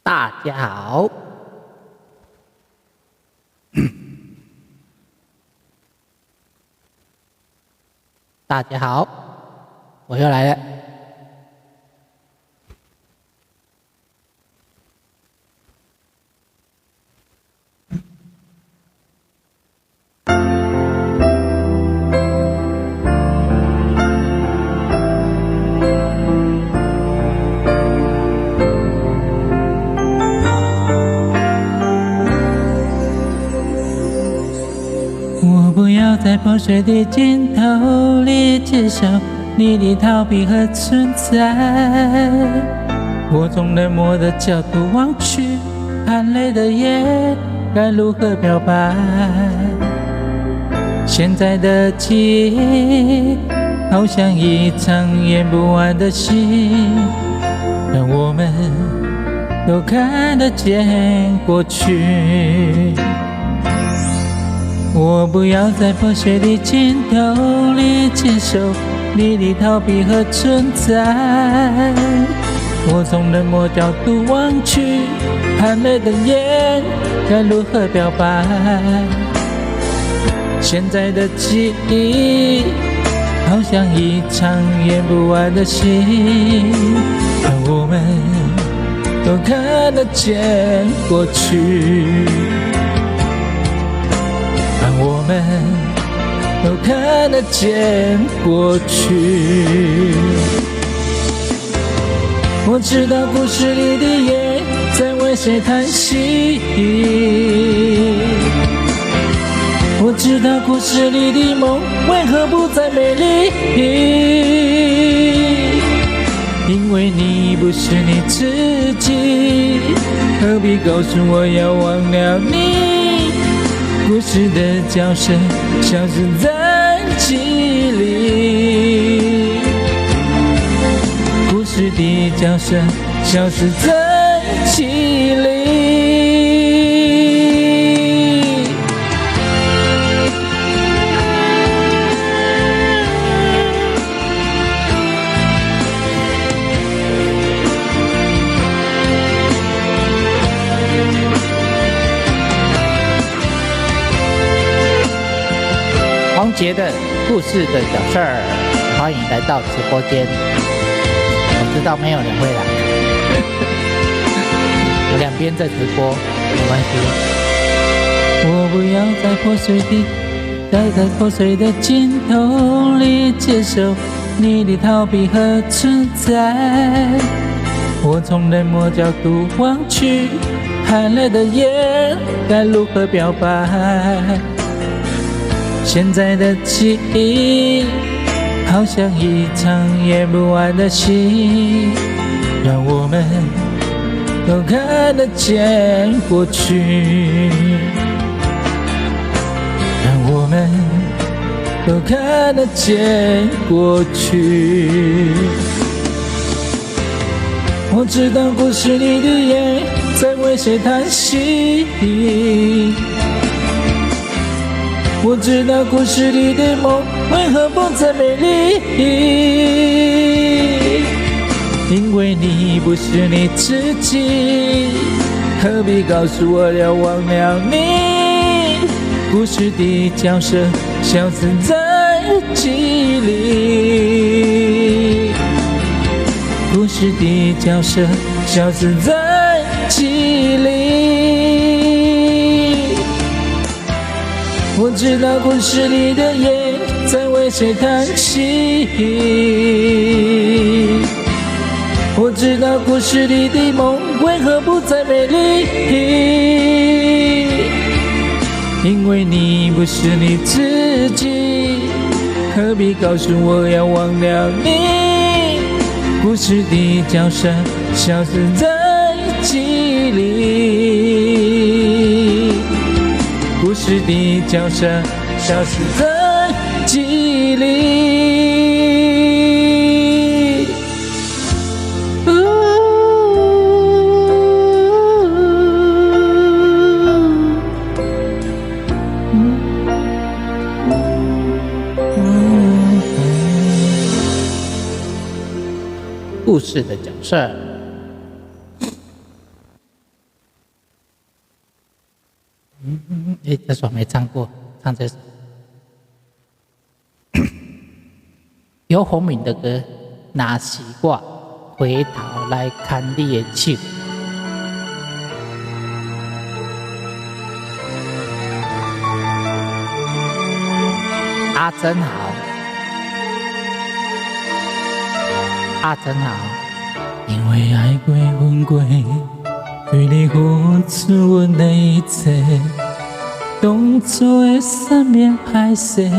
大家好，大家好，我又来了。我不要在破碎的镜头里接受你的逃避和存在。我从冷漠的角度望去，含泪的眼该如何表白？现在的记忆好像一场演不完的戏，让我们都看得见过去。我不要在破碎的镜头里接受你的逃避和存在。我从冷漠角度望去，含泪的眼该如何表白？现在的记忆好像一场演不完的戏，让我们都看得见过去，让我们都看得见过去。我知道故事里的夜在为谁叹息，我知道故事里的梦为何不再美丽，因为你不是你自己，何必告诉我要忘了你？故事的角色消失在记忆里，故事的角色消失在记忆里。王杰的故事的角色，欢迎来到直播间。我知道没有人会来，有两边在直播，没关系。我不要在破碎的镜头里接受你的逃避和存在。我从冷漠角度望去，含泪的眼该如何表白？现在的记忆好像一场演不完的戏，让我们都看得见过去，让我们都看得见过去。我知道故事里的夜在为谁叹息，我知道故事里的梦为何不再美丽，因为你不是你自己，何必告诉我要忘了你？故事的角色消失在记忆里，故事的角色消失在记忆里。我知道故事里的夜在为谁叹息，我知道故事里的梦为何不再美丽，因为你不是你自己，何必告诉我要忘了你？故事的角色消失在记忆里，故事的角色消失在记忆里。故事的角色这首没唱过，唱这首。有洪敏的歌，若是我回头来看你的手。阿珍好，阿珍好，因为爱过恨过，对你付出阮的一切，当初的善变歹势，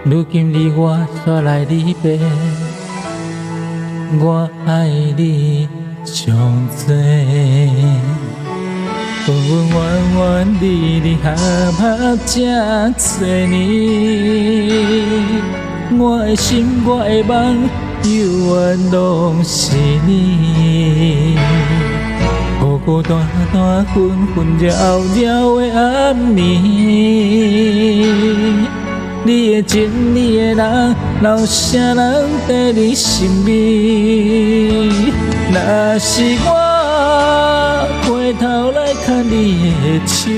如今你我煞来离别，我爱你上多。分分弯弯离离合合这多年，我的心我的梦永远拢是你。孤孤单单纷纷扰扰的暗暝，你的情你的人，留啥人在你身边？若是我回头来看你的手，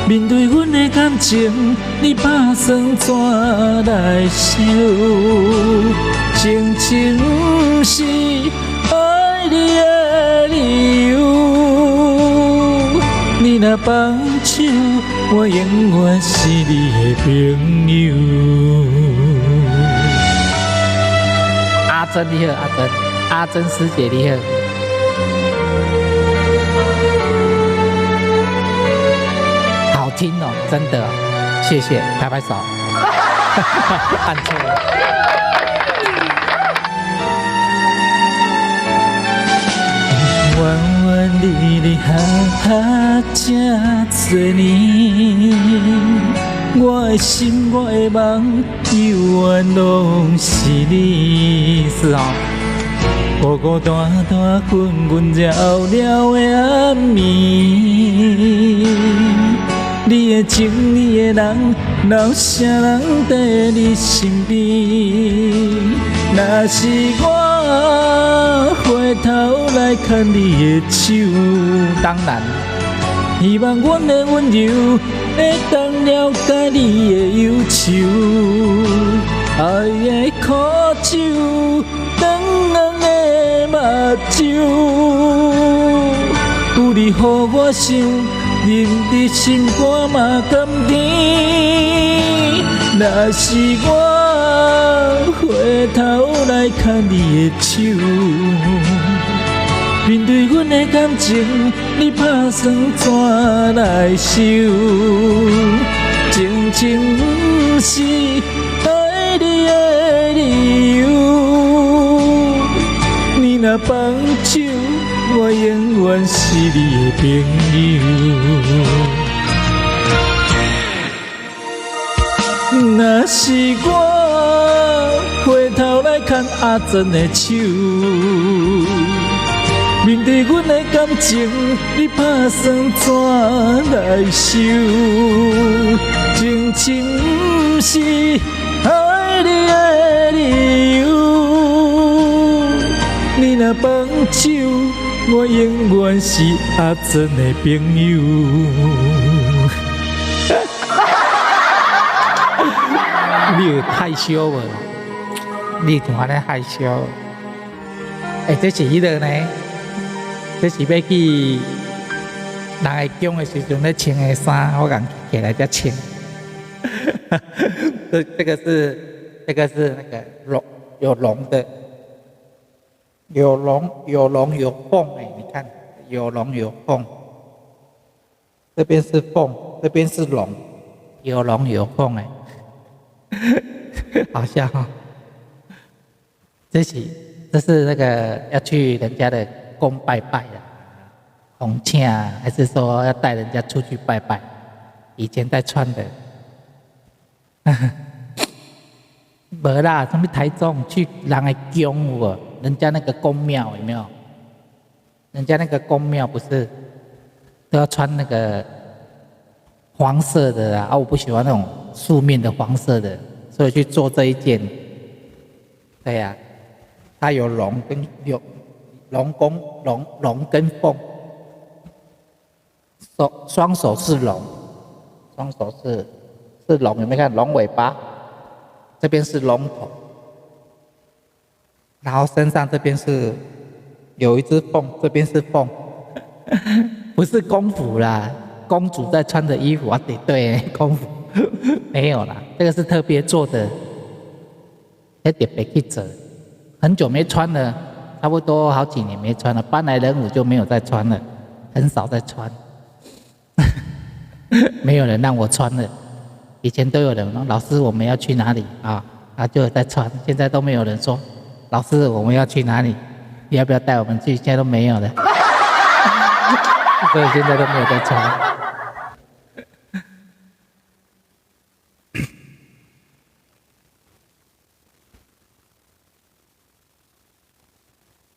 面对阮的感情，你打算怎来收？情情不是爱你的理由，你若放手，我永远是你的朋友。阿珍你好，阿珍师姐你好。好听哦，真的哦，谢谢，拍拍手。按错了。弯弯离离合合这多年，我的心我的梦永远拢是你。是哦。孤孤单单纷纷扰扰的暗暝，你的情你的人，留啥人在你身边？若是我回头来看你的手，当然，希望阮的温柔会当了解你的忧愁，爱的苦酒，长长的目睭，有你予我想。忍得心肝嘛甘甜，若是我回头来看你的手，面对阮的感情，你打算怎来收？情情不是爱你的理由，你若放手，我永远是你的朋友。若是我回头来看阿珍的手，面对阮的感情，你打算怎来收？情情不是爱你的理由，你若放手，我永远是阿珍的朋友。你有害羞无？你怎安尼害羞？这是迄个呢？这是要去人会讲的时阵咧穿的衫，我共起来才穿。这个是那个龙，有龙的。有龙有凤哎，你看有龙有凤，这边是凤，这边是龙，有龙有凤哎，好笑哈、哦。这是那个要去人家的宫拜拜的，红庆还是说要带人家出去拜拜，以前在穿的。没啦，他们台中去人的宫有无？人家那个宫庙有没有？人家那个宫庙不是都要穿那个黄色的啊？我不喜欢那种素面的黄色的，所以去做这一件。对呀、它有龙跟有龙跟凤，双手是龙，双手是龙，有没有看龙尾巴？这边是龙头，然后身上这边是有一只凤，这边是凤，不是公服啦，公主在穿的衣服啊，对，公服没有啦，这个是特别做的，要特别去折，很久没穿了，差不多好几年没穿了，搬来人武就没有再穿了，很少再穿，没有人让我穿了。以前都有人说老师我们要去哪里啊，他就在穿，现在都没有人说老师我们要去哪里，你要不要带我们去？现在都没有了，所以现在都没有在穿。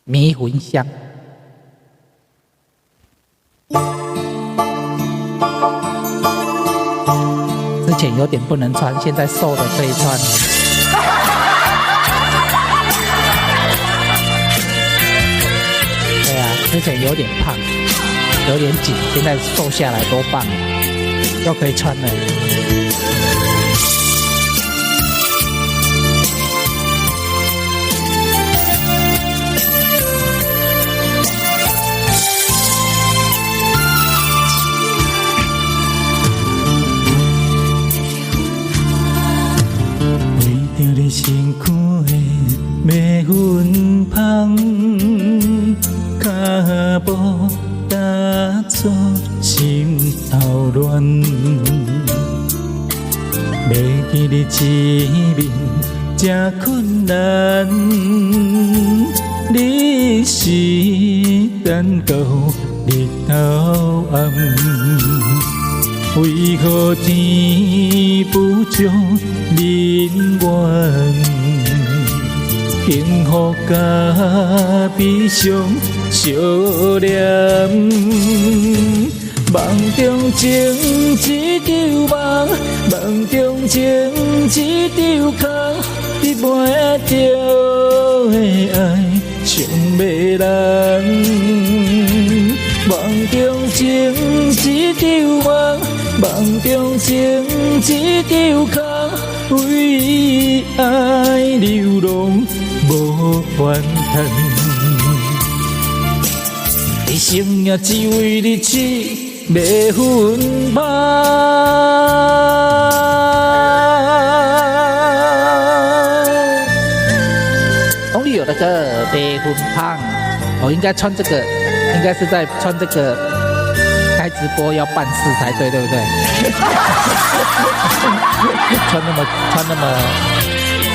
迷魂香。之前有点不能穿，现在瘦了可以穿。对啊，之前有点胖，有点紧，现在瘦下来多棒，又可以穿了。身躯的迷魂香，脚步踏出心头乱，要记你一面真困难，你是等到日头暗。为何天不将人缘，幸福甲悲伤相连？梦中情一场梦，梦中情一场空，你袂着的爱上迷人。梦中情一场梦，梦中情一场空，为爱流浪无怨叹。一生也只为你痴迷魂香。总理有那个迷魂香，我应该穿这个，应该是在穿这个开直播要办事才对，对不对？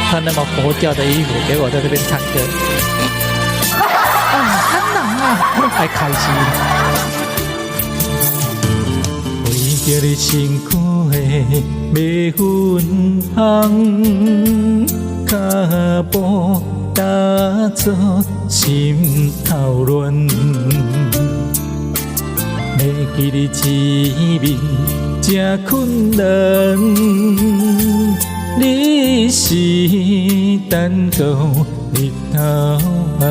穿那么佛教的衣服，给我在这边唱歌，很冷啊，太开心。为着你身躯的迷魂香，脚步踏出心头乱。要记你一面真困难，你是等到日头暗。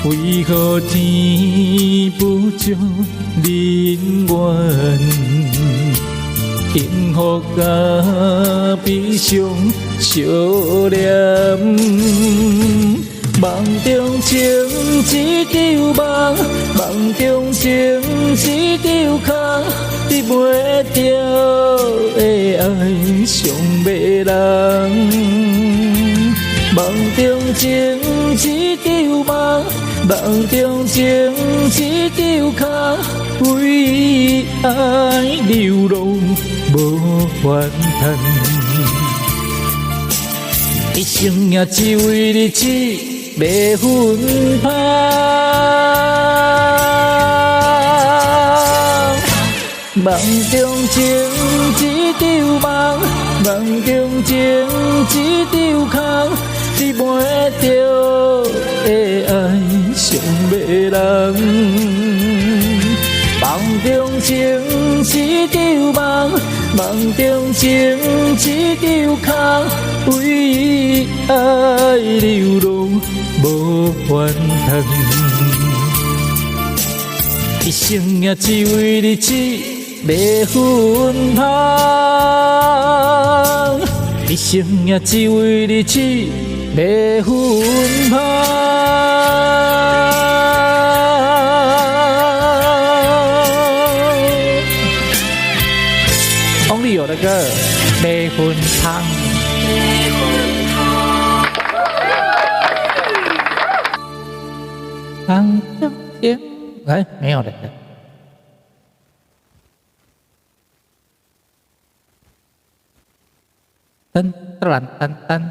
为何天不将人缘，幸福甲悲伤相连？梦中情一场梦，梦中情一场空，你袂着的爱上迷人。梦中情一场梦，梦中情一场空，为爱流浪无怨叹。一生也只为你痴迷魂香。梦中情一场梦，梦中情一场空，你袂着的爱上迷人。梦中情一场梦，梦中情一场空，为爱流浪无怨叹。一生也只为你一个分香，一生也只为你一个分香。翁立友的歌《迷魂汤》。长江天，哎，没有了。噔噔噔噔，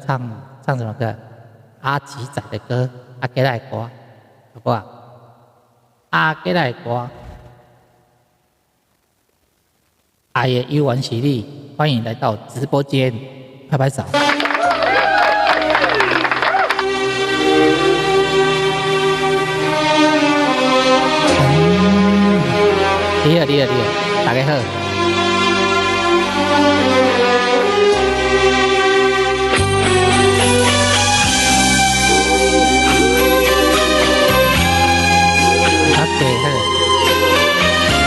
唱什么歌？阿吉仔的歌，阿吉仔歌，好不好？阿吉仔歌，阿爷游玩喜力，欢迎来到直播间，拍拍手。你好，大家好。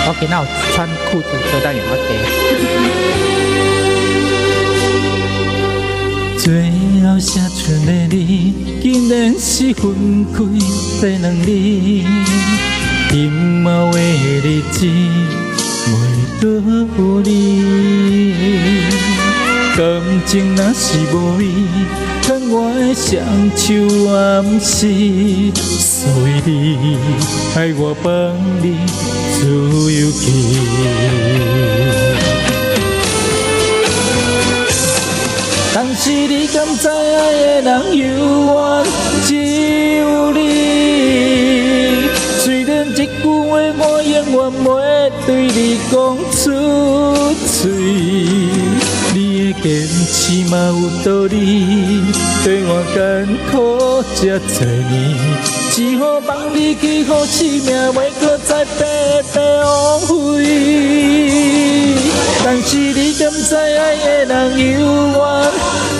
我今仔有穿裤子，所以当然我加。最后写出的你，竟然是分开这两日，今嘛话日子袂搁你，感情若是无味，看我的双手暗示，所以你爱我放你自由去。但是你敢知爱的人犹原只有你，虽然这句话我永远袂对你讲出嘴，你的坚持嘛有道理，对我艰苦这多年，只好放你去，予生命袂搁再白白枉费。但是你敢知爱的人犹原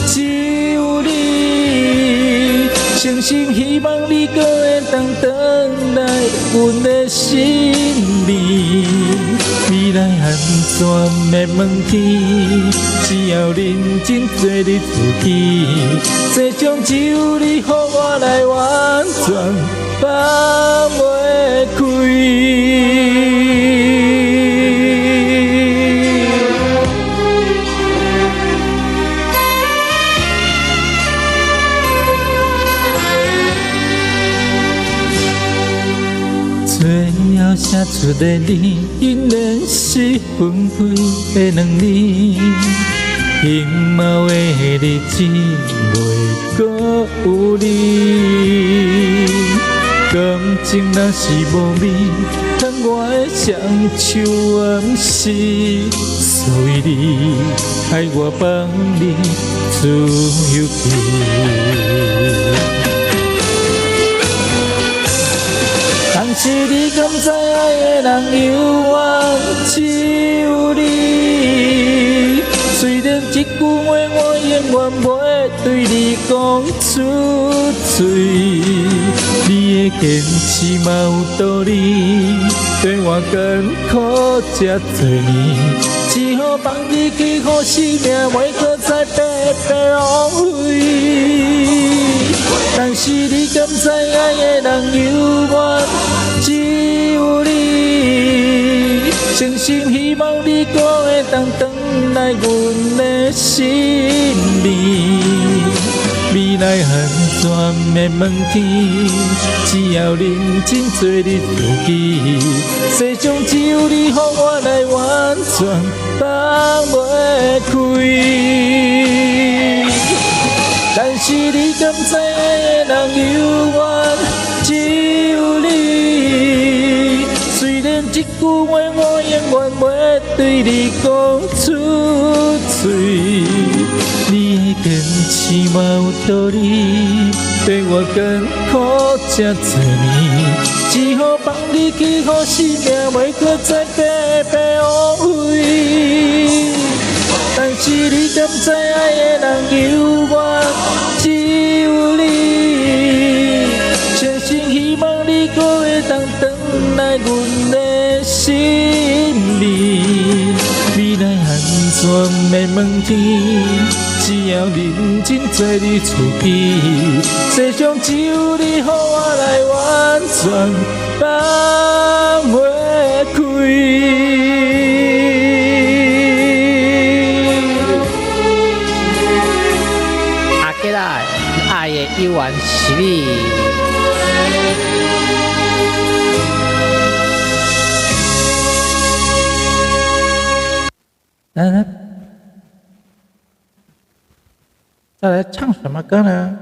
只有你，诚心希望你搁会当回来阮的心里。未来安怎免问天，只要认真做你自己，世上只有你，予我来完全放袂开。最后写出的你，竟然是分开的两日，今嘛话日子袂搁有你，感情若是无味，看我的双手暗示，所以你爱我放你自由去。但是你敢知爱的人犹原只有你，虽然这句话我永远袂对你讲出嘴，你的坚持嘛有道理，对我艰苦这多年，只好放你去，予生命袂搁再白白枉费。但是你敢知爱的人犹原只有你，诚心希望你搁会当回来阮的心里。未来安怎免问天，只要认真做你自己，世上只有你，予我来完全放袂开。但是你敢知爱的人犹原只有你，虽然这句话我永远袂对你讲出嘴，你的坚持嘛有道理，对我艰苦这多年，只好放你去，予生命袂搁再白白枉费。但是你敢知爱的人犹原只有你。的问题，只要认真做你厝边，世上只有你，予我来完全放袂开。阿吉拉，爱的一完是你。再来唱什么歌呢？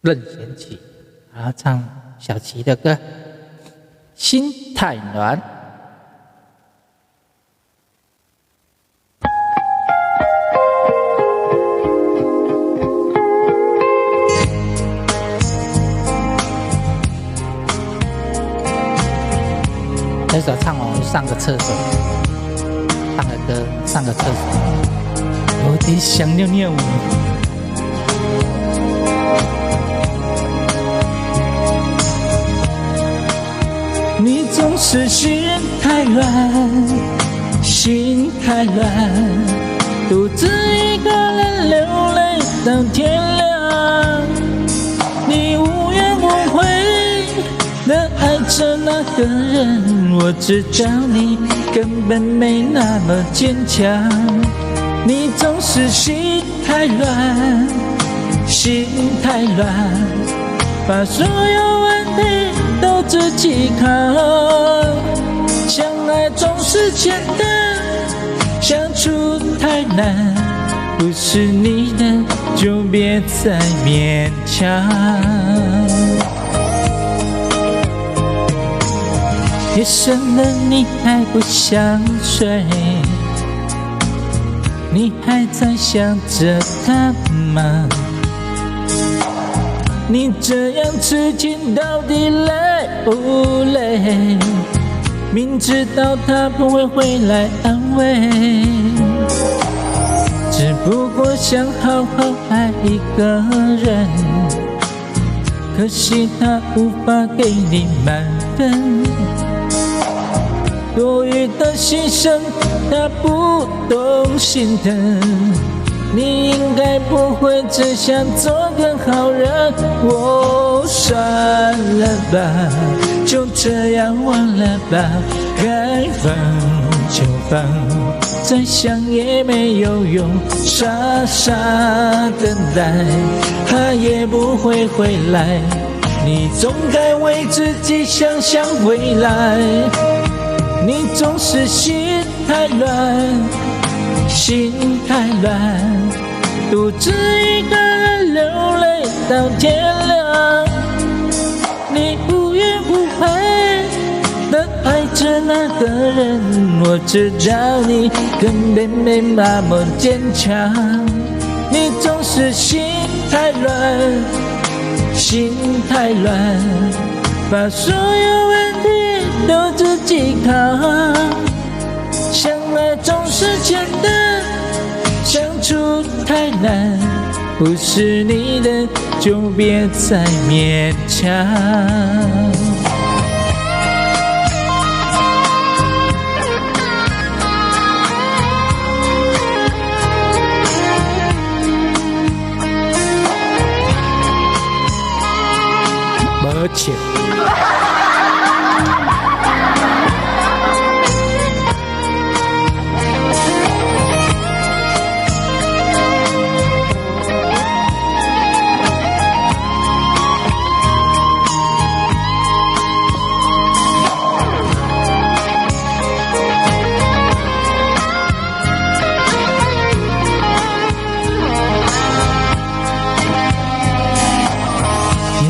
任贤齐，然后唱小齐的歌《心太软》。那首唱完我就上个厕所，唱个歌，上个厕所，我得想尿尿。你总是心太软，心太软，独自一个人流泪到天亮。你无怨无悔的爱着那个人，我知道你根本没那么坚强。你总是心太软，心太软，把所有问题都自己扛。相爱总是简单，相处太难，不是你的就别再勉强。夜深了你还不想睡，你还在想着他吗？你这样痴情到底累不累？明知道他不会回来安慰，只不过想好好爱一个人，可惜他无法给你满分。多余的牺牲他不懂心疼，你应该不会只想做个好人。我算了吧，就这样忘了吧，该放就放，再想也没有用，傻傻等待他也不会回来，你总该为自己想想未来。你总是心太软，心太软，独自一个人流泪到天亮。你无怨无悔的爱着那个人，我知道你根本没那么坚强。你总是心太软，心太软，把所有问题都自己扛。相爱总是简单，相处太难，不是你的就别再勉强。没钱。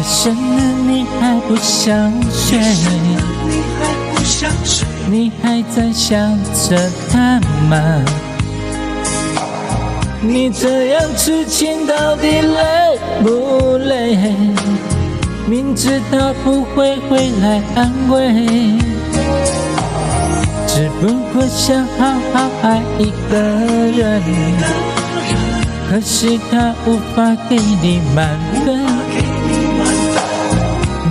深了你还不想睡，你还在想着他吗？你这样痴情到底累不累？明知他不会回来安慰，只不过想好好爱一个人，可惜他无法给你满分。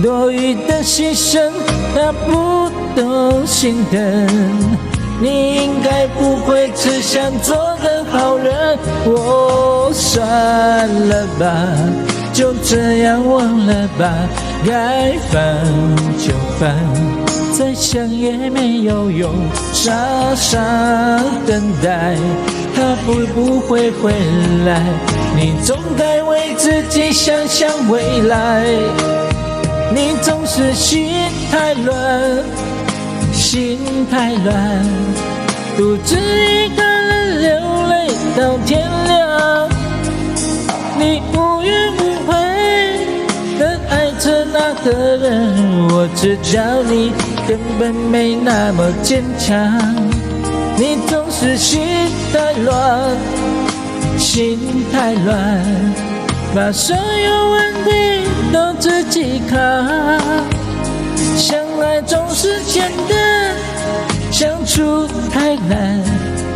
多余的牺牲他不都心疼。你应该不会只想做个好人，算了吧，就这样忘了吧，该放就放，再想也没有用，傻傻等待，他会不会回来？你总该为自己想想未来，你总是心太乱，心太乱，独自一个人流泪到天亮。你无怨无悔的爱着那个人，我知道你根本没那么坚强。你总是心太乱，心太乱，把所有问题都自己扛。相爱总是简单，相处太难，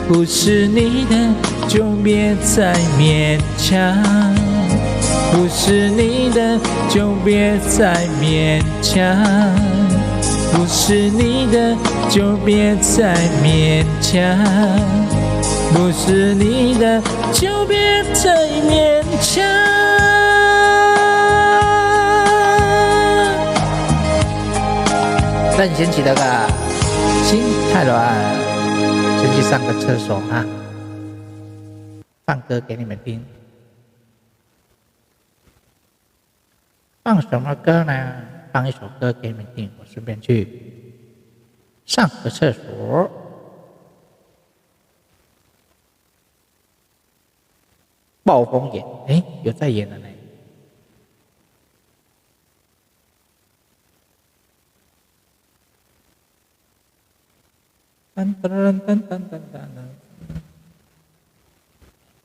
不是你的就别再勉强，不是你的就别再勉强，不是你的就别再勉强，不是你的就别再勉强。任贤齐的歌《心太乱》，先去上个厕所啊！放歌给你们听，放什么歌呢？放一首歌给你们听，我顺便去上个厕所。暴风眼，哎，有在演的呢。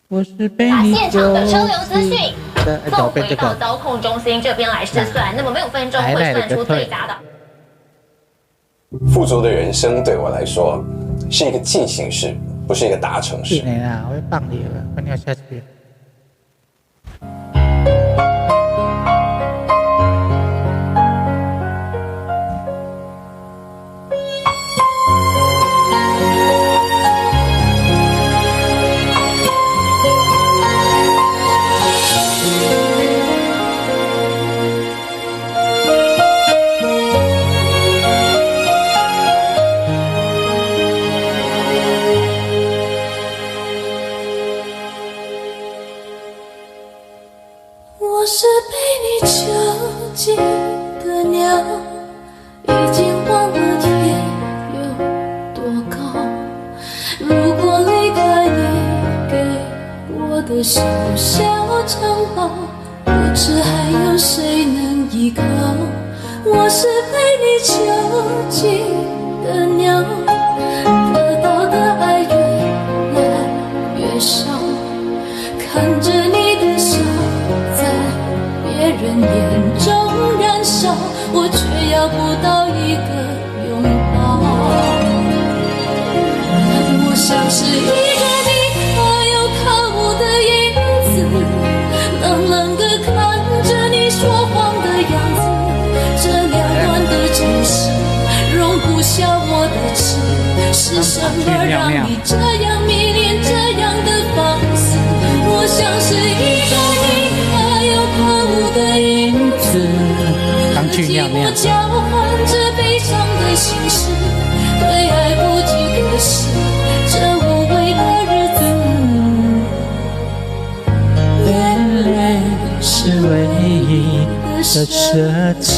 我是被你现场的车流资讯送回到操控中心这边来试算，那么没有分钟会算出最佳的。富足的人生对我来说是一个进行式，不是一个达成式。我会放你了，快尿下去。我是被你囚禁的鸟，已经忘了天有多高。如果离开你给我的小小城堡，不知还有谁能依靠。我是被你囚禁的鸟，得到的爱越来越少，看着你的笑在别人眼中燃烧，我却要不到一个拥抱。我像是一个你可有可无的影子，冷冷地看着你说谎的样子。这两端的城市容不下我的痴，是什么让你这样迷恋这样的放肆？我像是一个你可有可无的影子，寂寞交换着悲伤的心事，对爱不计得失，这无味的日子，眼泪是唯一的奢侈。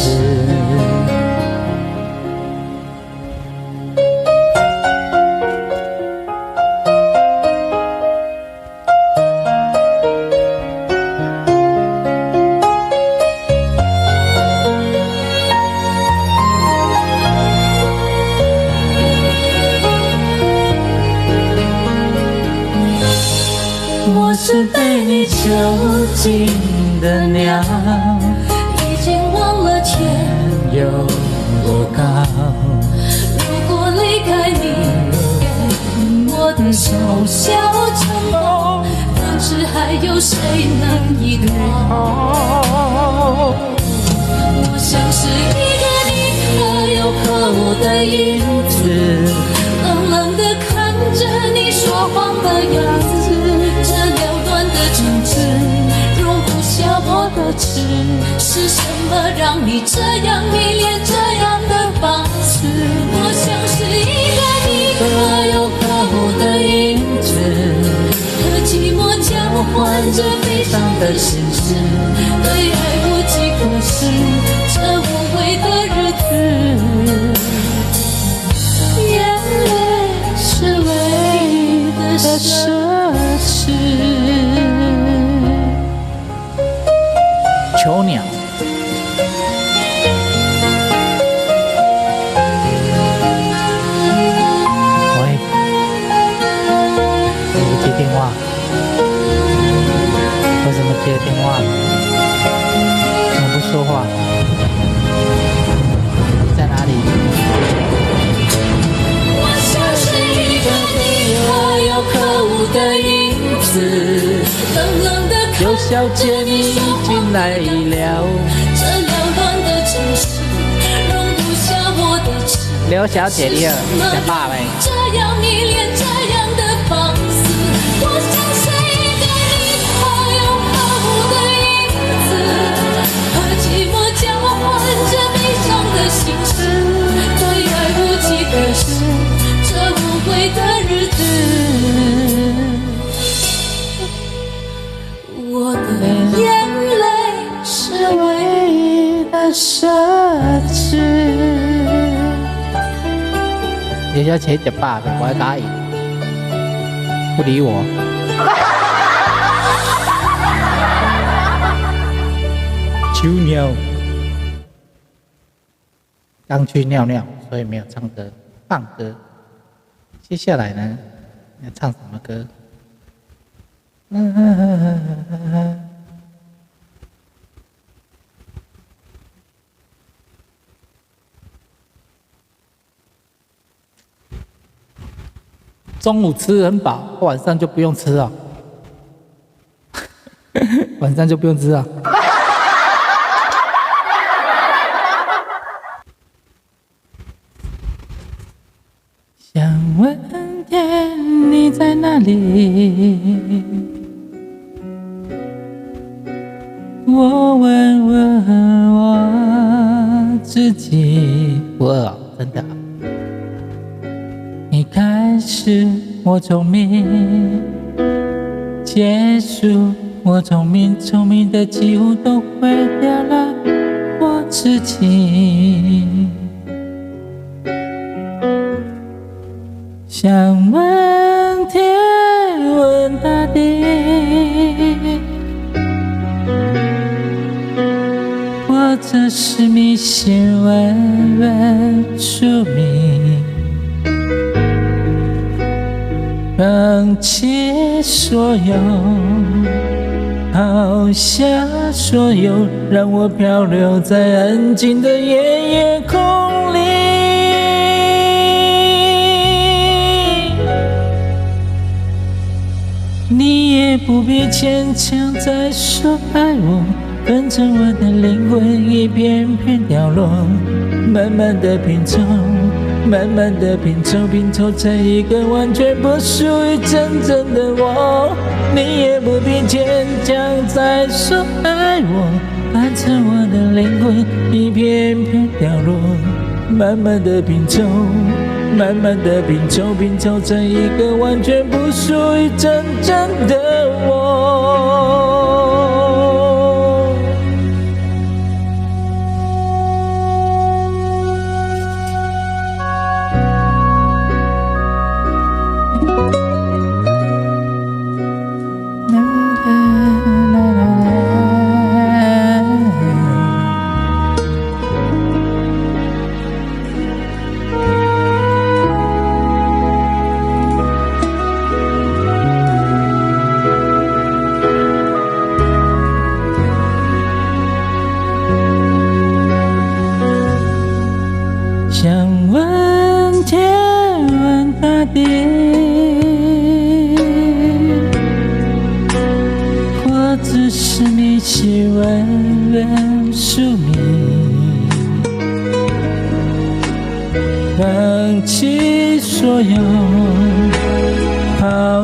我是被你囚禁的鸟，已经忘了天有多高。如果离开你给我的小小城堡，不知还有谁能依靠。我像是一个你可有可无的影子，冷冷地看着你说谎的样子。这缭乱的城市容不下我的痴，是什么让你这样迷恋这样的方式？我像是一个你可有可无的影子，和寂寞交换着悲伤的心事，对爱无计可施，这无味的日子。眼泪是唯一的奢侈。囚鸟。喂，你不接电话？为什么接电话？怎么不说话？你在哪里？我像是一个你可有可无的影子，冷冷地看刘小姐，你已经来了。这缭乱的城市容不下我的痴。刘小姐，你好，讲爸呗。这样迷恋这样的放肆，我像是一个你可有可无的影子，和寂寞交换着悲伤的心事，对爱无计可施，这无味的日子。我的眼泪是唯一的奢侈。刘小姐讲爸呗，我还答应，不理我。囚鸟刚去尿尿，所以没有唱歌，放歌。接下来呢，要唱什么歌？中午吃很饱，晚上就不用吃了。晚上就不用吃了。想问天，你在哪里？我问问我自己，我真的。一开始我聪明，结束我聪明，聪明的几乎都毁掉了我自己。想问天，问大地，或者是迷信问问宿命，放弃所有，抛下所有，让我漂流在安静的夜空里。你也不必牵强再说爱我，反正我的灵魂一片片掉落，慢慢的拼凑，慢慢的拼凑，拼凑成一个完全不属于真正的我。你也不必坚强再说爱我，反正我的灵魂一片片掉落，慢慢的拼凑，慢慢的拼凑，拼凑成一个完全不属于真正的我。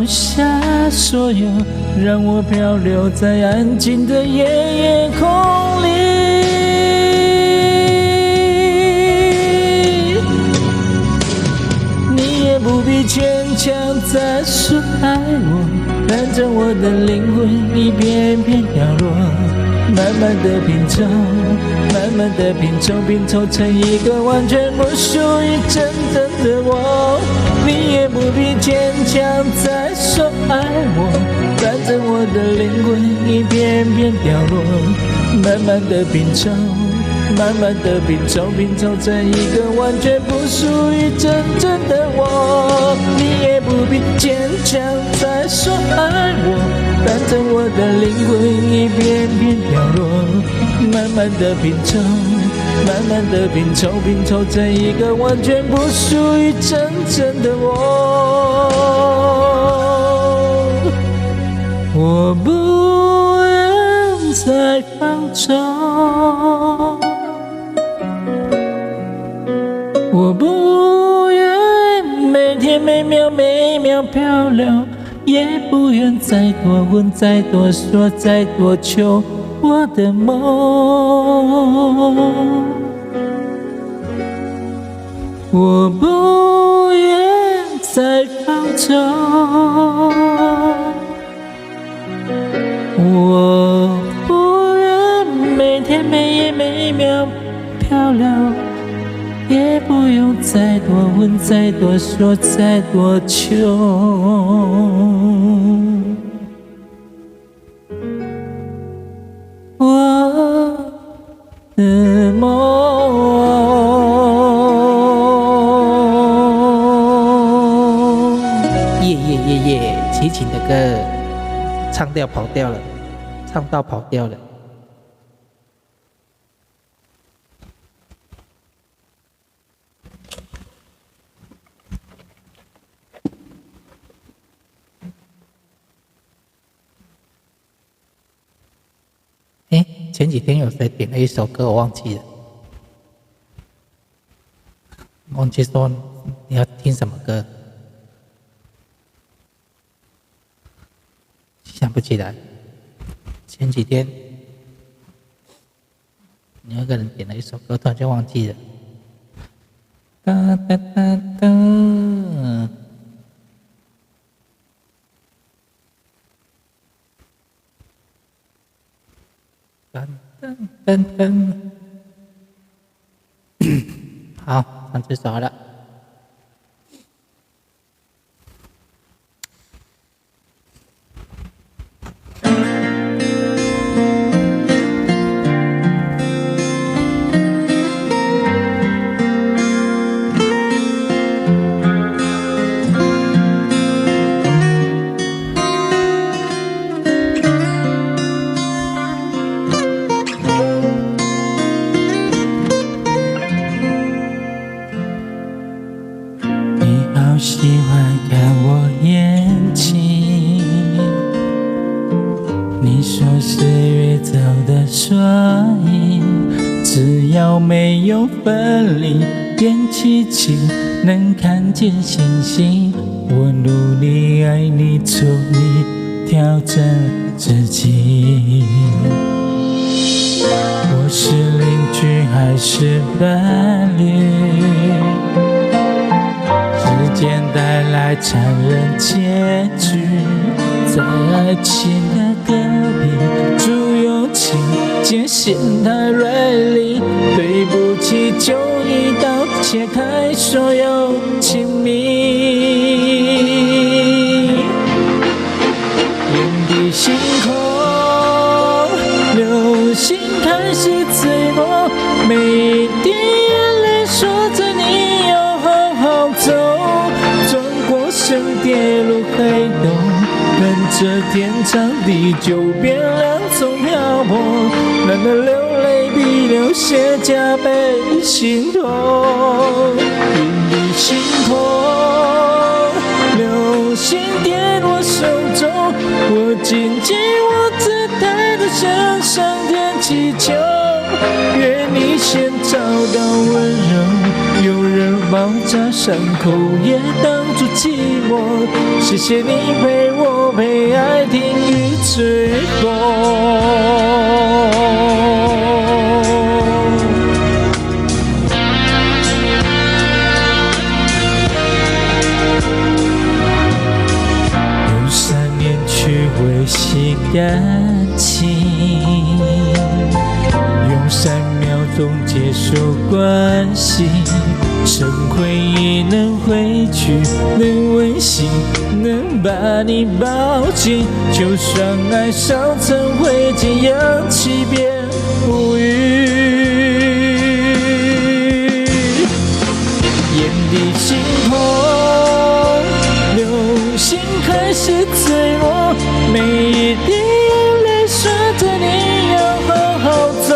下所有，让我漂流在安静的夜空里。你也不必坚强再说爱我，反正我的灵魂一片片掉落。慢慢的拼凑，慢慢的拼凑，拼凑成一个完全不属于真正的我。你也不必坚强再说爱我，反正我的灵魂一片片掉落。慢慢的拼凑，慢慢的拼凑，拼凑成一个完全不属于真正的我。你也不必坚强再说爱我，反正我的灵魂一片片掉落。慢慢的拼凑，慢慢的拼凑，拼凑成一个完全不属于真正的我。我不愿再放纵，我不愿每天每秒每秒漂流，也不愿再多问再多说再多求我的梦。我不愿再放纵，我不愿每天每夜每秒漂流，也不用再多问再多说再多求我的梦。耶耶耶耶，齐秦的歌，唱调跑调了，唱到跑调了。前几天有谁点了一首歌，我忘记了，忘记说你要听什么歌，想不起来。前几天有一个人点了一首歌，突然就忘记了。哒哒哒哒。噔噔噔，好，唱这首好了。喜欢看我眼睛，你说岁月走的缩影，只要没有分离，踮起睛能看见星星。我努力爱你，宠你，调整自己。我是邻居还是伴侣？时间带来残忍结局，在爱情的隔壁，朱友情界限太锐利，对不起就一刀切开所有亲密。眼底星空，流星开始坠落，每一滴眼泪说着你要好好走。像跌入黑洞，跟着天长地久变两种漂泊，难得流泪比流血加倍心痛。云里星空，流星跌落手中，我紧紧握着抬头向上天祈求，愿你先找到温柔，有人包扎伤口也挡住寂寞。谢谢你陪我陪爱停于最后。用3年去维系感情，用3秒钟结束关系。剩回忆能回去，能温馨，能把你抱紧。就算爱烧成灰烬，氧气变无语。眼底星空，流星开始坠落，每一滴眼泪顺着你要好好走。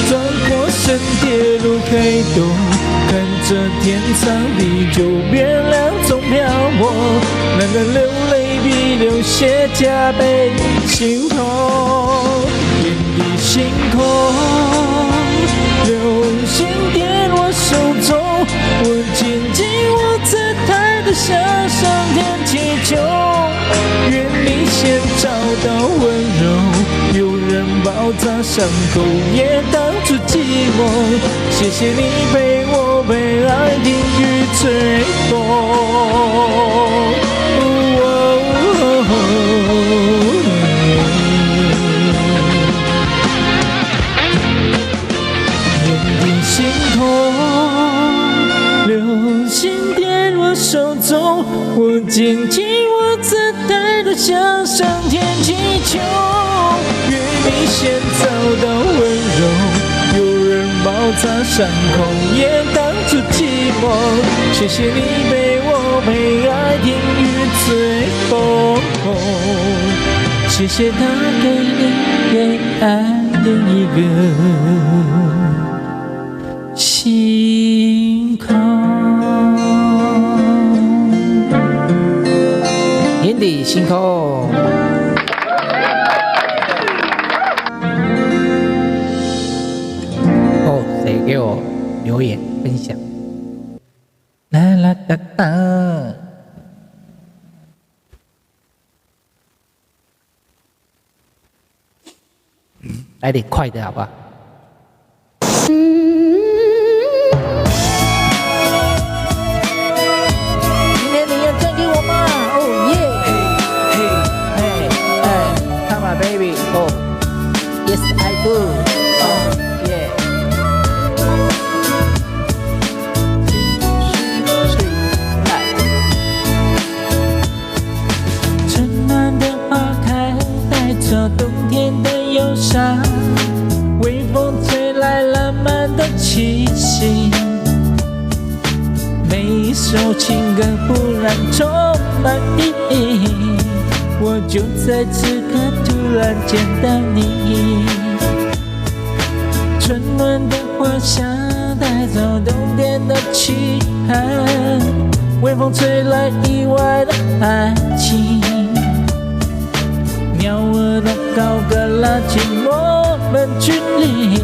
转过身跌入黑洞，看着天长地久变2种漂泊，难得流泪比流血加倍心痛。眼底星空，流星跌落手中，我紧紧握着它的向上天祈求，愿你先找到温柔，有人包扎伤口也挡住寂寞。谢谢你陪我陪爱停于最后。眼底星空，流星跌落手中，我紧紧握着它的向上天祈求，愿你先找到温柔，有人包扎伤口也挡住寂寞。谢谢你陪我陪爱停于最后，谢谢他给你给爱另一个星空。眼底星空。哦，谁给我留言分享？啦啦哒哒。来点快的好不好？今天你要嫁给我吗？哦耶！嘿，嘿， come on baby， 哦 ，yes I do， 哦耶！春暖的花开，带着冬天的忧伤，微风吹来浪漫的气息，每一首情歌忽然充满意义，我就在此刻突然见到你。春暖的花香带走冬天的凄寒，微风吹来意外的爱情，鸟儿的高歌拉近我们距离，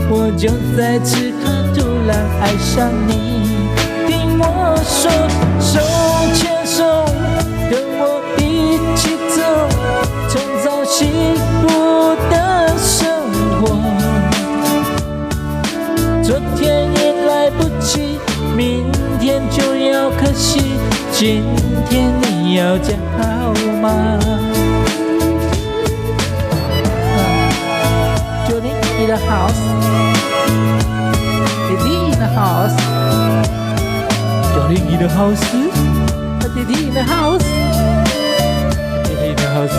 我就在此刻突然爱上你。听我说，手牵手，跟我一起走，创造幸福的生活。昨天也来不及，明天就要可惜，今天你要讲好吗？90 in the house, Didi in the house, 90 in the house, Didi in the house, Didi in the house,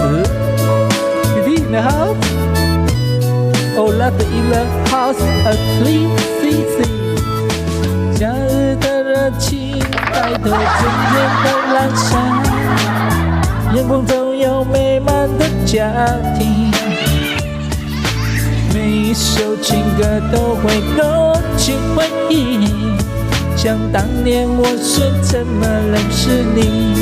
Didi in the house, oh love in the house, a 3CC， 夏日的热情带动春天的阑珊，眼光中有美满的家庭。每一首情歌都会勾起回忆，想当年我是怎么认识你。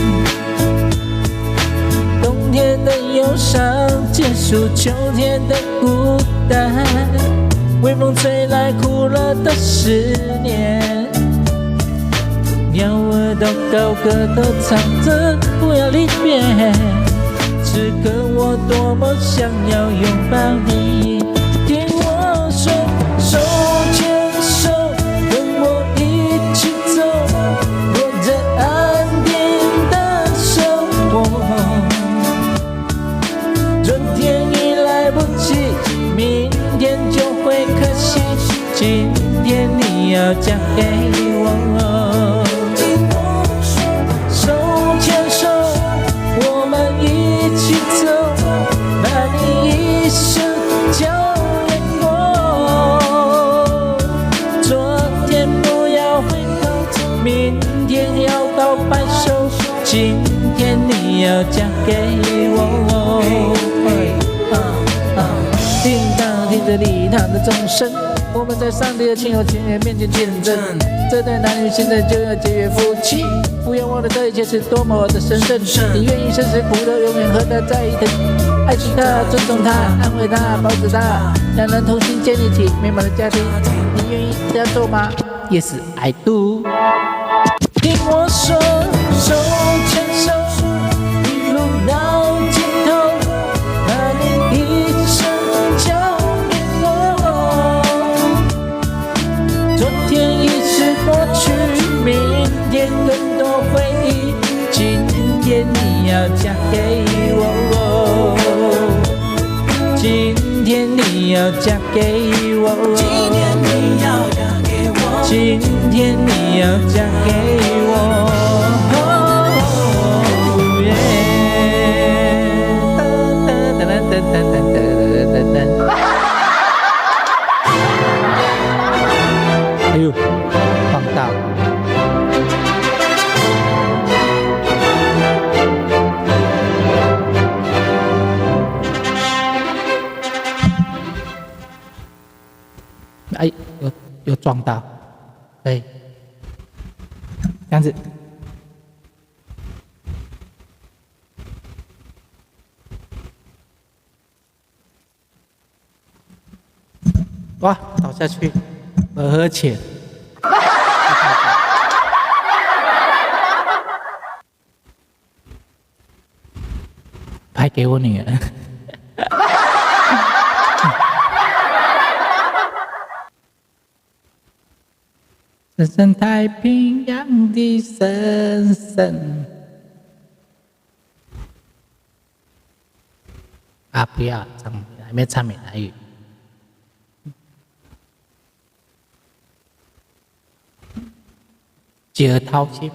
冬天的忧伤结束秋天的孤单，微风吹来苦了的思念，要我到高歌都唱着不要离别。此刻我多么想要拥抱你，听我说，手牵手，跟我一起走，过着安定的生活。昨天已来不及，明天就会可惜，今天你要嫁给我。手牵手，我们一起走，把你一生交给我。昨天不要回头，明天要告白手，今天你要嫁给我。叮当听着礼堂的钟声，我们在上帝的亲友情人面前见证，这对男女现在就要结为夫妻。不要忘了这一切是多么的神圣，你愿意生死苦乐永远和他在一起，爱惜他，尊重他，安慰他，保持他，两人同心建立起美满的家庭。你愿意这样做吗？ Yes, I do。听我说，手牵手，一路到尽头，把你一生交给我。昨天已是过去，明天更多回忆，今天你要嫁给我。今天你要嫁给我。今天你要嫁给我。今天你要嫁给我。哎呦，放大了！哎，有撞到，对，这样子。哇，倒下去，而且，拍给我女儿。深深太平洋的深深。啊，不要唱，还没唱闽南语。石头心。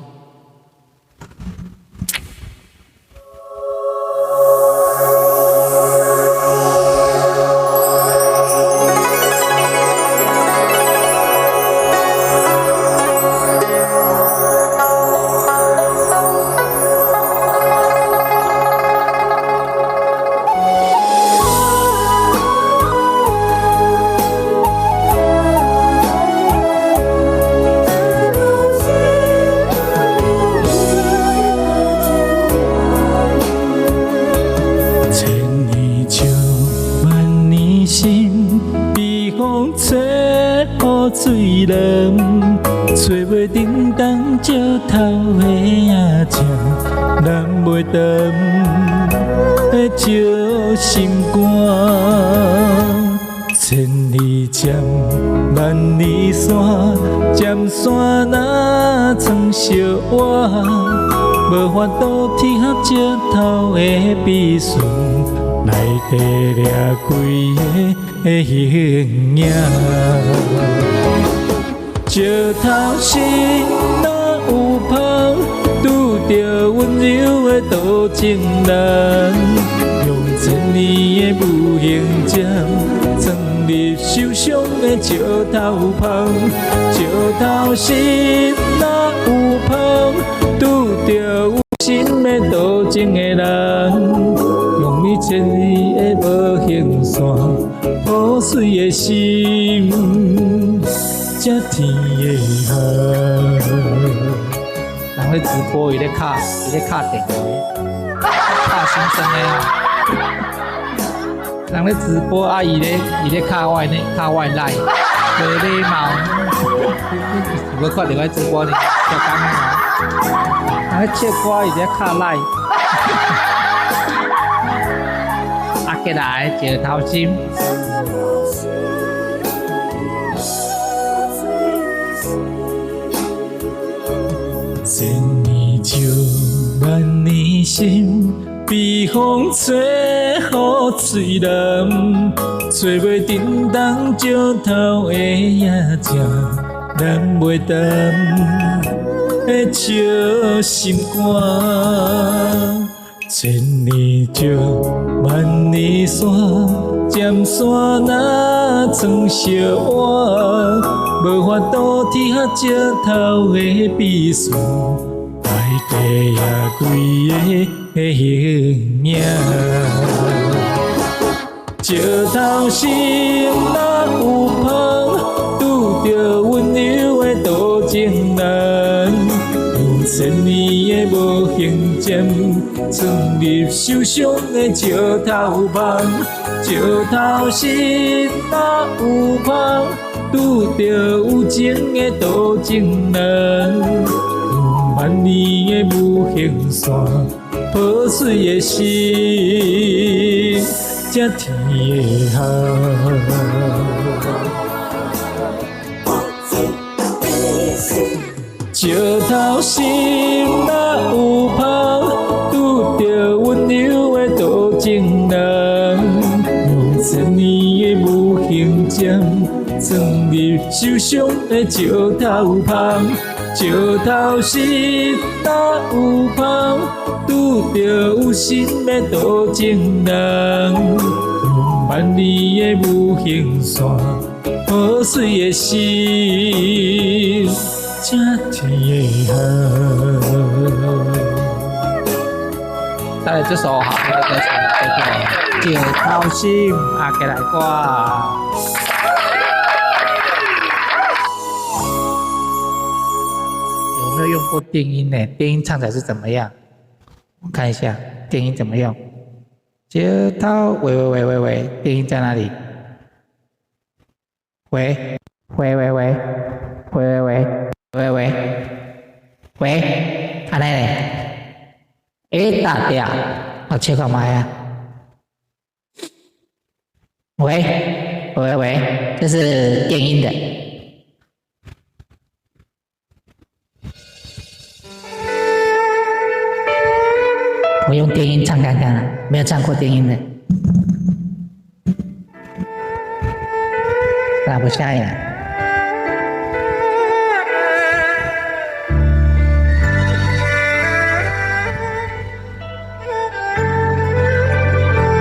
水冷，吹袂叮当石头的影像，咱袂断的照心肝。千里江，万里山，尖山若藏小我，无法度贴合石头的笔顺，内底掠几个形影。石头心若有芳，拄着温柔的多情人，用千年的无形针，装入受伤的石头旁。石头心若有芳，拄着有心的多情的人，用你千年的无形线，破碎的心。这天的河，人咧直播，伊咧卡电话，卡心声的啊。人咧直播啊，伊咧卡外赖。没礼貌。我看另外直播呢，叫刚啊，那切瓜伊在卡赖。啊，起来，一个头心。千年酒，万年心。被风吹，雨水淋，找袂叮当石头的野鸟，咱袂淡的笑心肝。千年石，万年山，尖山若装小碗，无法度贴合石头的秘事。大地也规个形影，石头心若有香，拄着温柔的多情人，用千年的无形针，钻入受伤的石头旁。石头心若有香，拄着有情的多情人。万年的无形线，破碎的心，才天会黑。石头心若有香，拄着温柔的多情人，用千年的无形针，钻入受伤的石头旁。石头心若有香，拄着有心的多情人，用万年的无形线，破碎的心，才天会黑。再来这首好听的歌曲，叫做《石头心》，啊，给来挂。有没有用过电音呢？电音唱起来是怎么样？我看一下电音怎么用。石头，喂，电音在哪里？喂，阿奶嘞？大调，我切干嘛呀？喂，这是电音的。我用电音唱看看啊，没有唱过电音的，打不下呀。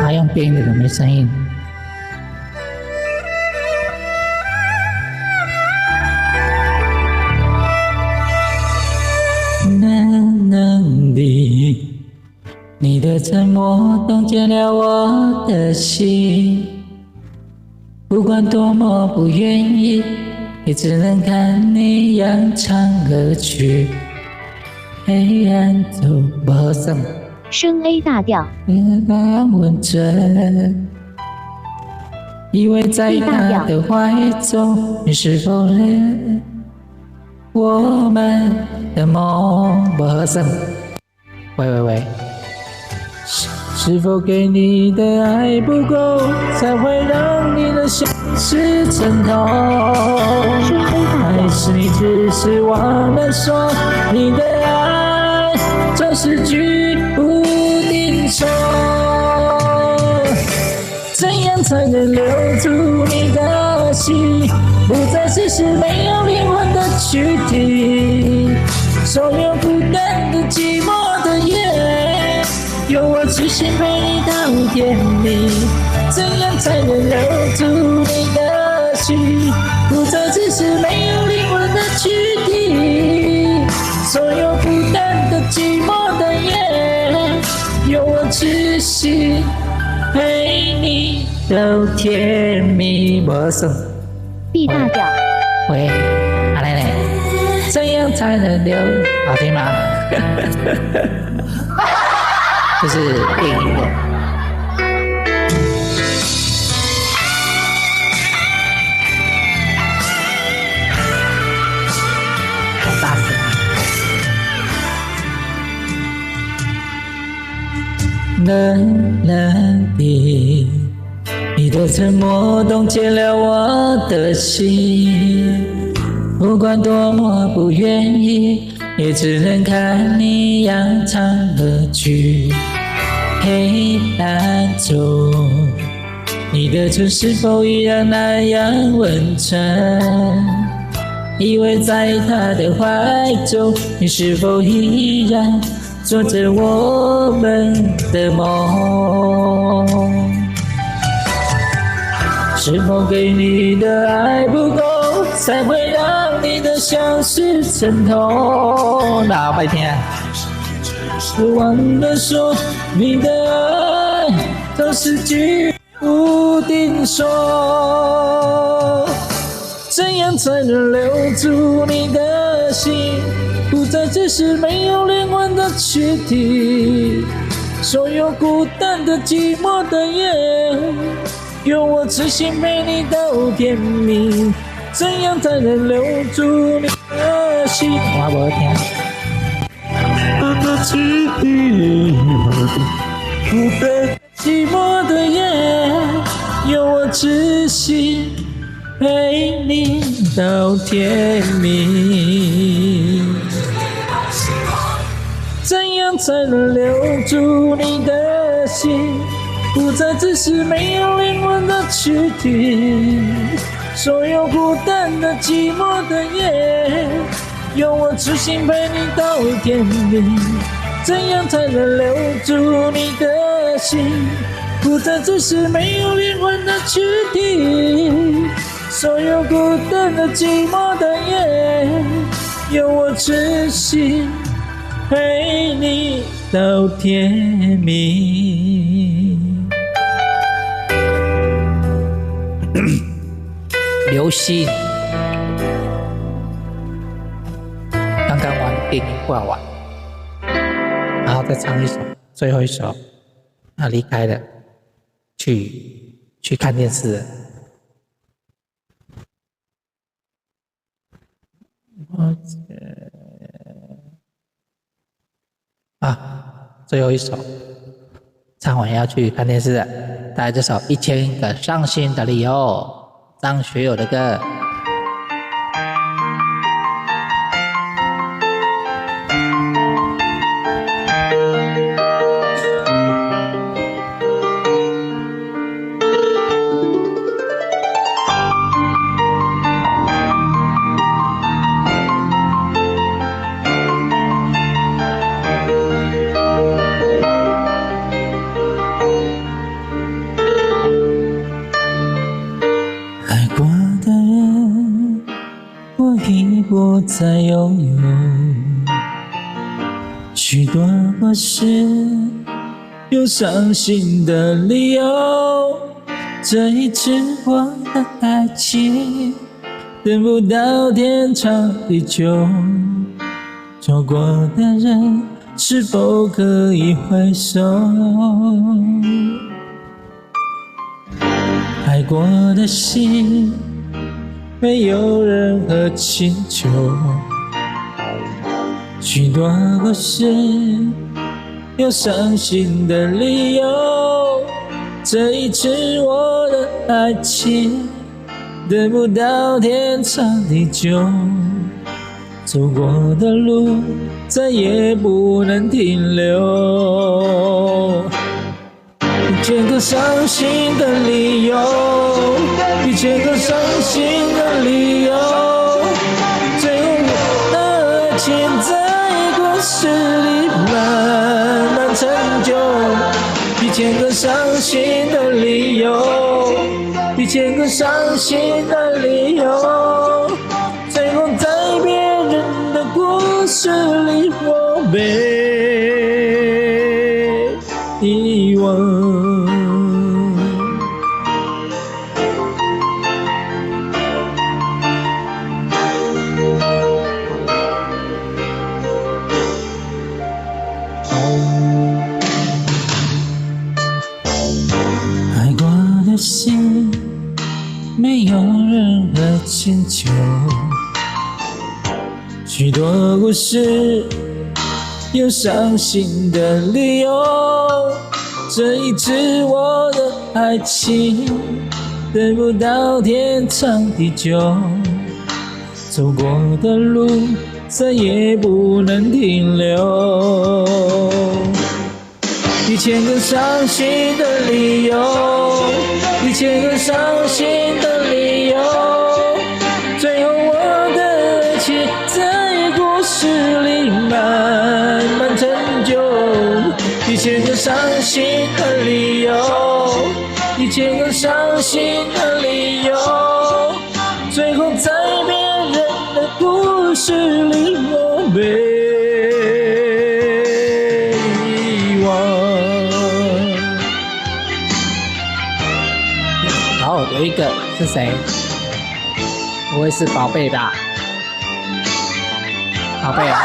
还用电音的都没声音。你的沉默冻结了我的心，不管多么不愿意，也只能看你扬长而去。黑暗中陌生，升 A 大调，安稳着，依偎在他的怀中，你是否认我们的梦陌生？喂。是否给你的爱不够，才会让你的心事沉痛？还是你只是忘了说，你的爱总是举不定说？怎样才能留住你的心，不再只是没有灵魂的躯体？所有孤单的寂寞的夜，有我痴心陪你到天明。怎样才能留住你的心，不再只是没有灵魂的躯体？所有孤单的寂寞的夜，有我痴心陪你到天明。陌生 B 大调，喂，阿奶奶，怎样才能留？好听吗？这是电影的。冷冷的，你的沉默冻结了我的心。不管多么不愿意，也只能看你扬长而去。黑暗中，你的唇是否依然那样温存？依偎在他的怀中，你是否依然做着我们的梦？是否给你的爱不够，才会让你的相思沉痛？老白天，我忘了说，你的爱都是句不定说。怎样才能留住你的心，不再只是没有灵魂的躯体？所有孤单的寂寞的夜，有我痴心陪你到天明。怎样才能留住你的心？我无听。的躯体，孤单寂寞的夜，有我痴心陪你到天明。怎样才能留住你的心？不再只是没有灵魂的躯体。所有孤单的寂寞的夜，有我痴心陪你到天明。怎样才能留住你的心？不再只是没有灵魂的躯体。所有孤单的寂寞的夜，有我痴心陪你到天明。流星刚刚完电影挂完，然后再唱一首，最后一首，他离开了，去看电视了。最后一首唱完要去看电视了，带来这首《1000个伤心的理由》，张学友的歌。不再拥有许多事，有伤心的理由。这一次我的爱情等不到天长地久，错过的人是否可以回首？爱过的心没有任何请求，许多故事有伤心的理由。这一次我的爱情等不到天长地久，走过的路再也不能停留。1000个伤心的理由，1000个伤心的理由，最后我的爱情在故事里慢慢成就。1000个伤心的理由，1000个伤心的理由，最后在别人的故事里我被遗忘。爱过的心没有任何请求，许多故事有伤心的理由。这一次我的爱情得不到天长地久，走过的路再也不能停留。1000个伤心的理由，1000个伤心的理由，最后我的爱情在故事里慢慢成就。1000个伤心的理由，1000个伤心的理由，最后在别人的故事里我被遗忘。然后有一个是谁？不会是宝贝吧？宝贝啊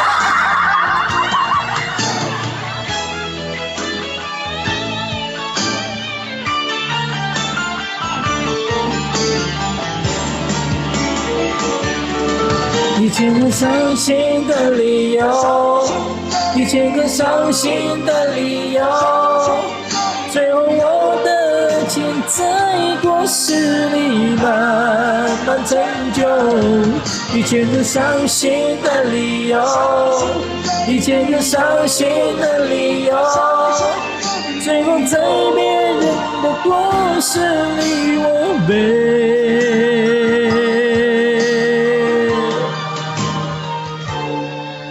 ！1000个伤心的理由，1000个伤心的理由，最后我的爱情在故事里慢慢成就。1000个伤心的理由，1000个伤心的理由，最后在别人的故事里我被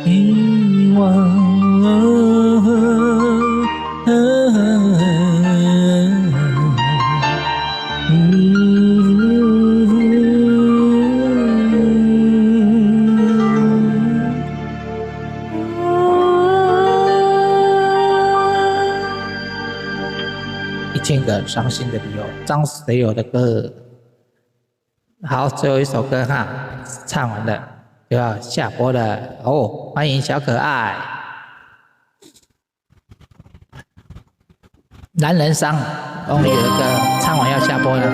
遗忘。1000个伤心的理由，张学友的歌。好，最后一首歌哈，唱完了就要下播了哦。欢迎小可爱，男人伤，终于有一个唱完要下播了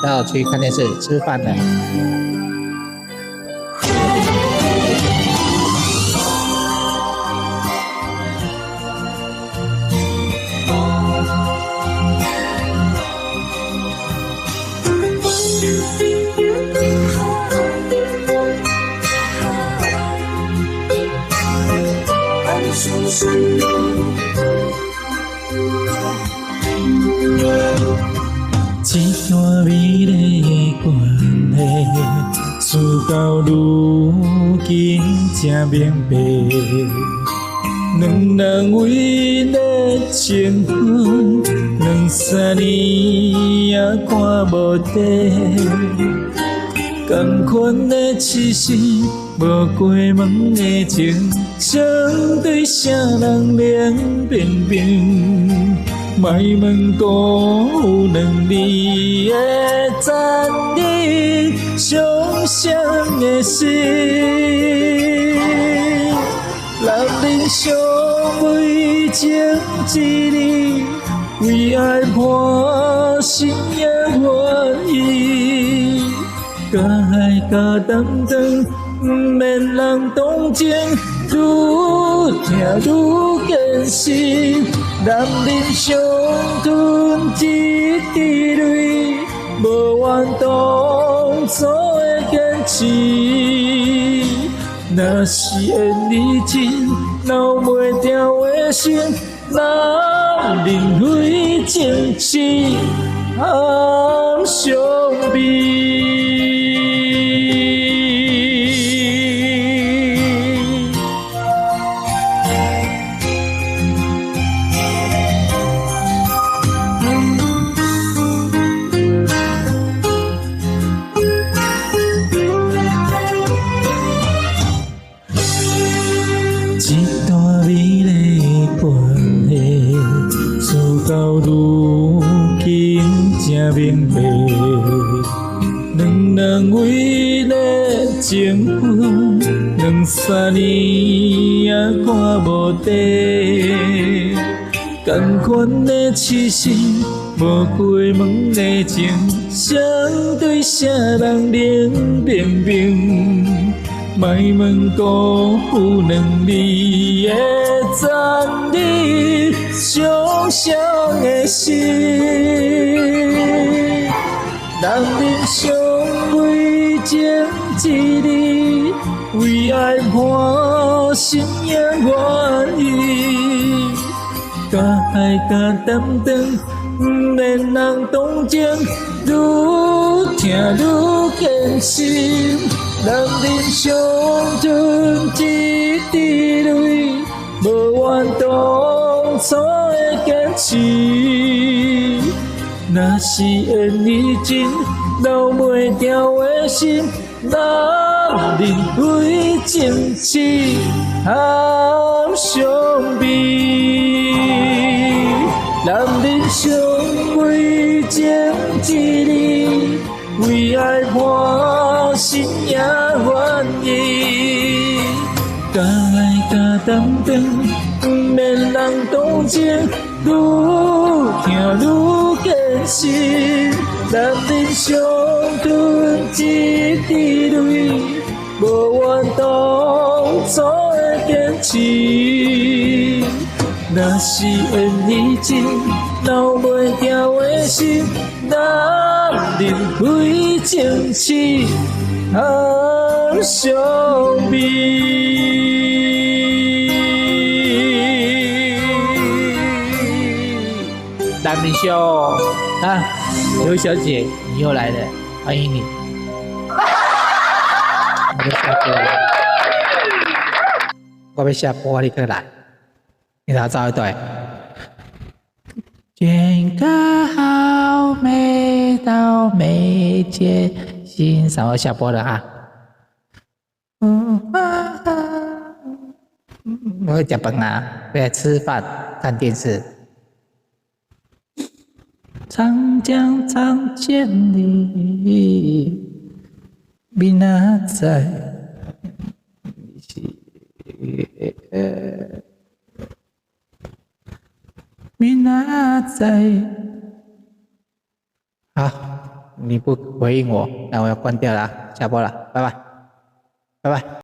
哈，要去看电视吃饭了。一段美丽的关系，事到如今真明白，两人为了情分，2、3年也看无底，同款的痴心，无过问的情，相对啥人冷冰冰。莫问孤有能力的赞你相像的心，男人相为情一日，为爱破心也愿意，甲爱甲担当，不免人同情，愈听愈坚信。男人伤吞一滴泪，无怨当初的坚持。若是缘已尽，留袂掉的心，男人为情是暗伤悲。到如今真明白，两人为了情分，2、3年也看无底，同款的痴心，无过问的情，相对啥人冷冰冰。莫问孤有能力的赞你上双的心，人人相为情一字，为爱满心也愿意。甲爱甲担当，不免人同情，愈听愈艰辛。人人相存一滴泪，无怨当初的坚持。若是缘已尽，留袂掉的心，男人为情痴，暗相逼。男人相为情一字，为爱满心也愿意。甲爱甲担当，不免人同情，愈听愈艰辛。男人相吞一滴泪，无怨当初的坚持。若是缘已尽，留袂掉的心，男人为情痴，暗相逼。男明秀啊，刘小姐，你又来了，欢迎你。我要下播，你过来。你来找一对。剪个好美到眉间，欣赏我下播了啊。我要吃饭啊，我要吃饭看电视。长江长千里，明仔载。明仔载。好，你不回应我，那我要关掉了，下播了，拜拜，拜拜。